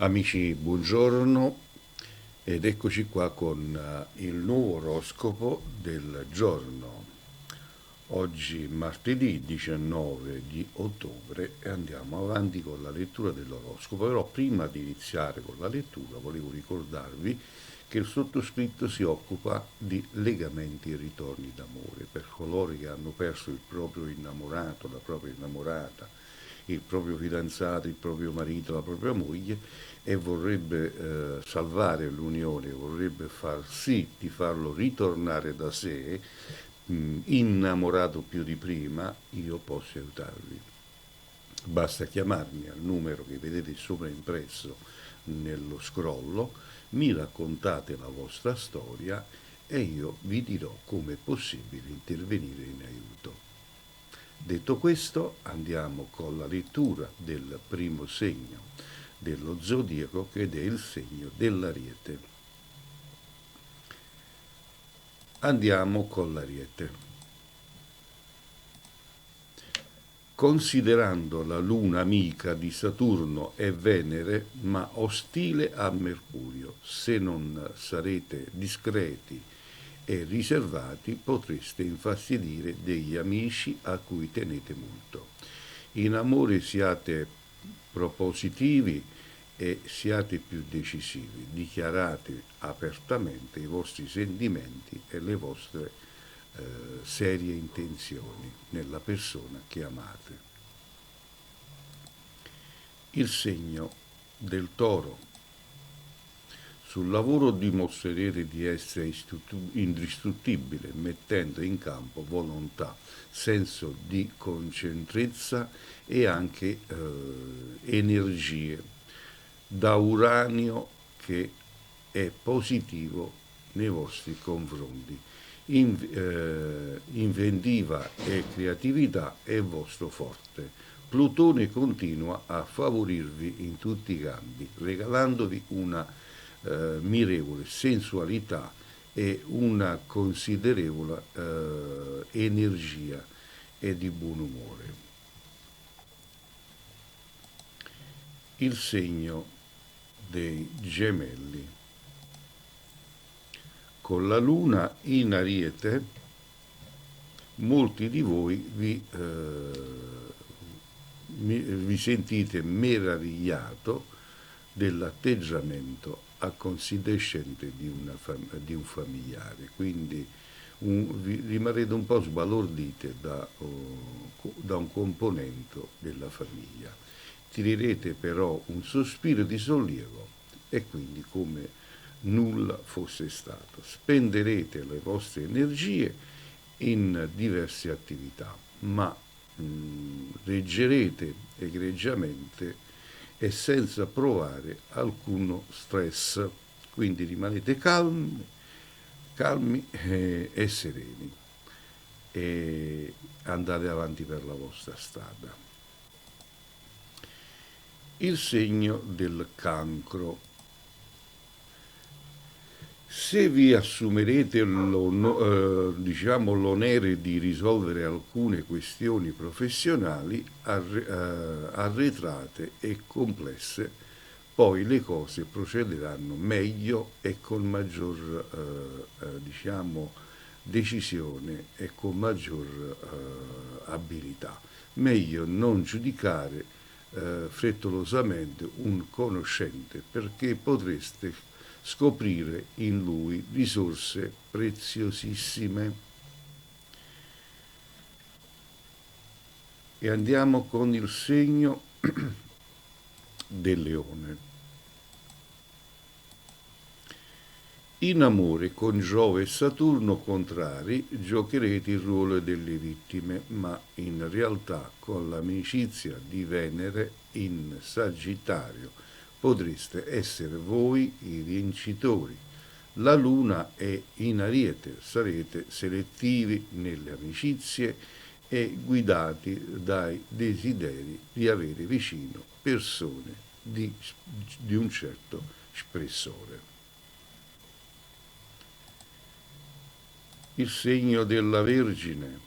Amici, buongiorno ed eccoci qua con il nuovo oroscopo del giorno. Oggi martedì 19 di ottobre e andiamo avanti con la lettura dell'oroscopo. Però prima di iniziare con la lettura volevo ricordarvi che il sottoscritto si occupa di legamenti e ritorni d'amore per coloro che hanno perso il proprio innamorato, la propria innamorata, il proprio fidanzato, il proprio marito, la propria moglie e vorrebbe salvare l'unione, vorrebbe far sì di farlo ritornare da sé, innamorato più di prima, io posso aiutarvi. Basta chiamarmi al numero che vedete sopra impresso nello scrollo, mi raccontate la vostra storia e io vi dirò come è possibile intervenire in aiuto. Detto questo, andiamo con la lettura del primo segno dello zodiaco, ed è il segno dell'Ariete. Andiamo con l'Ariete. Considerando la luna amica di Saturno e Venere, ma ostile a Mercurio, se non sarete discreti e riservati potreste infastidire degli amici a cui tenete molto. In amore siate propositivi e siate più decisivi, dichiarate apertamente i vostri sentimenti e le vostre serie intenzioni nella persona che amate. Il segno del Toro. Sul lavoro dimostrerete di essere indistruttibile, mettendo in campo volontà, senso di concentrezza e anche energie da uranio che è positivo nei vostri confronti. Inventiva e creatività è vostro forte. Plutone continua a favorirvi in tutti i campi, regalandovi una mirevole sensualità e una considerevole energia e di buon umore. Il segno dei Gemelli. Con la luna in Ariete, molti di voi vi sentite meravigliato dell'atteggiamento accondiscendente di un familiare, quindi rimarrete un po' sbalordite da un componente della famiglia. Tirerete però un sospiro di sollievo e quindi come nulla fosse stato. Spenderete le vostre energie in diverse attività, ma reggerete egregiamente e senza provare alcuno stress. Quindi rimanete calmi e sereni e andate avanti per la vostra strada. Il segno del Cancro. Se vi assumerete l'onere di risolvere alcune questioni professionali arretrate e complesse, poi le cose procederanno meglio e con maggior decisione e con maggior abilità. Meglio non giudicare frettolosamente un conoscente, perché potreste scoprire in lui risorse preziosissime. E andiamo con il segno del Leone. In amore con Giove e Saturno contrari giocherete il ruolo delle vittime, ma in realtà con l'amicizia di Venere in Sagittario potreste essere voi i vincitori. La Luna è in Ariete, sarete selettivi nelle amicizie e guidati dai desideri di avere vicino persone di un certo spessore. Il segno della Vergine.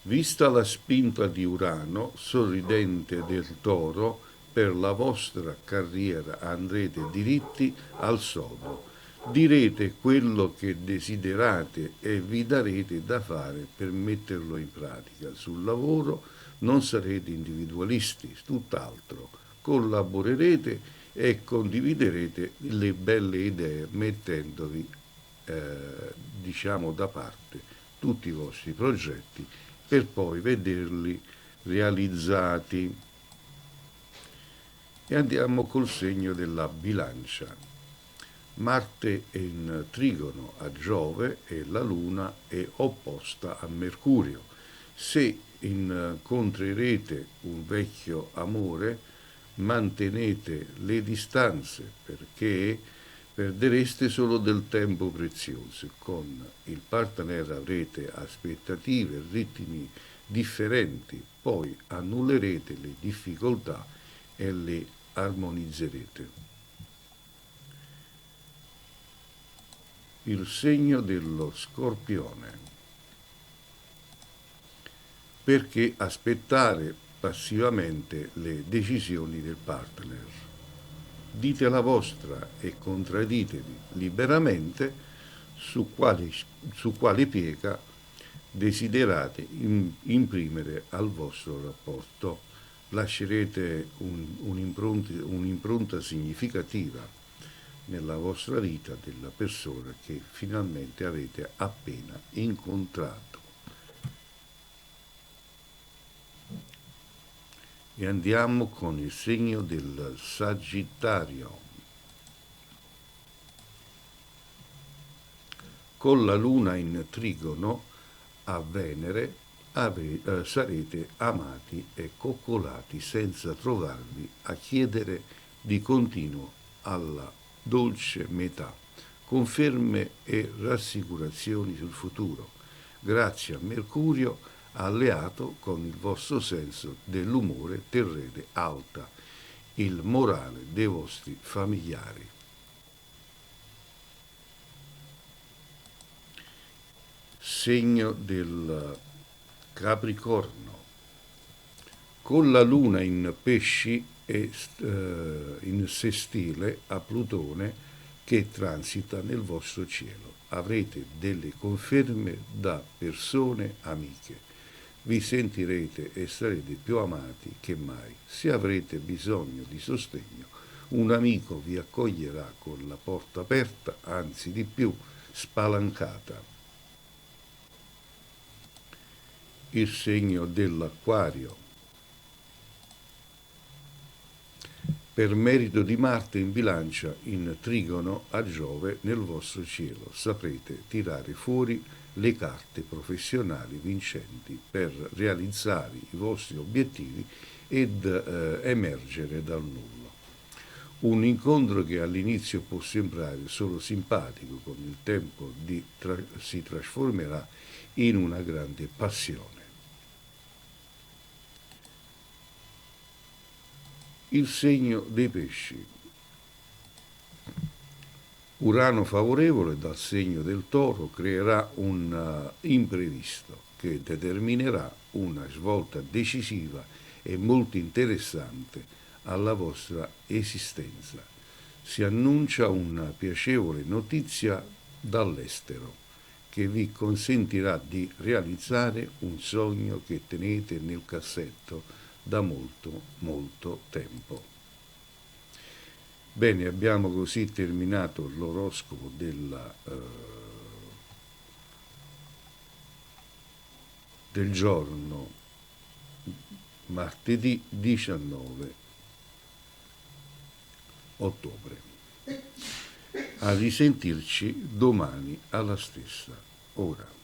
Vista la spinta di Urano, sorridente del Toro, per la vostra carriera andrete diritti al sodo. Direte quello che desiderate e vi darete da fare per metterlo in pratica. Sul lavoro non sarete individualisti, tutt'altro. Collaborerete e condividerete le belle idee mettendovi da parte tutti i vostri progetti per poi vederli realizzati. E andiamo col segno della bilancia. Marte è in trigono a Giove e la Luna è opposta a Mercurio. Se incontrerete un vecchio amore, mantenete le distanze perché perdereste solo del tempo prezioso. Con il partner avrete aspettative e ritmi differenti, poi annullerete le difficoltà e le armonizzerete. Il segno dello Scorpione. Perché aspettare passivamente le decisioni del partner? Dite la vostra e contradditevi liberamente su quale piega desiderate imprimere al vostro rapporto. Lascerete un'impronta significativa nella vostra vita della persona che finalmente avete appena incontrato. E andiamo con il segno del Sagittario. Con la Luna in trigono a Venere sarete amati e coccolati senza trovarvi a chiedere di continuo alla dolce metà, conferme e rassicurazioni sul futuro, grazie a Mercurio alleato con il vostro senso dell'umore terrete alta il morale dei vostri familiari. Segno del Capricorno. Con la Luna in Pesci e in sestile a Plutone che transita nel vostro cielo. Avrete delle conferme da persone amiche. Vi sentirete e sarete più amati che mai. Se avrete bisogno di sostegno, un amico vi accoglierà con la porta aperta, anzi di più, spalancata. Il segno dell'Acquario. Per merito di Marte in bilancia in trigono a Giove nel vostro cielo saprete tirare fuori le carte professionali vincenti per realizzare i vostri obiettivi ed emergere dal nulla. Un incontro che all'inizio può sembrare solo simpatico, con il tempo si trasformerà in una grande passione. Il segno dei pesci. Urano favorevole dal segno del Toro creerà un imprevisto che determinerà una svolta decisiva e molto interessante alla vostra esistenza. Si annuncia una piacevole notizia dall'estero che vi consentirà di realizzare un sogno che tenete nel cassetto da molto tempo. Bene, abbiamo così terminato l'oroscopo del giorno martedì 19 ottobre. A risentirci domani alla stessa ora.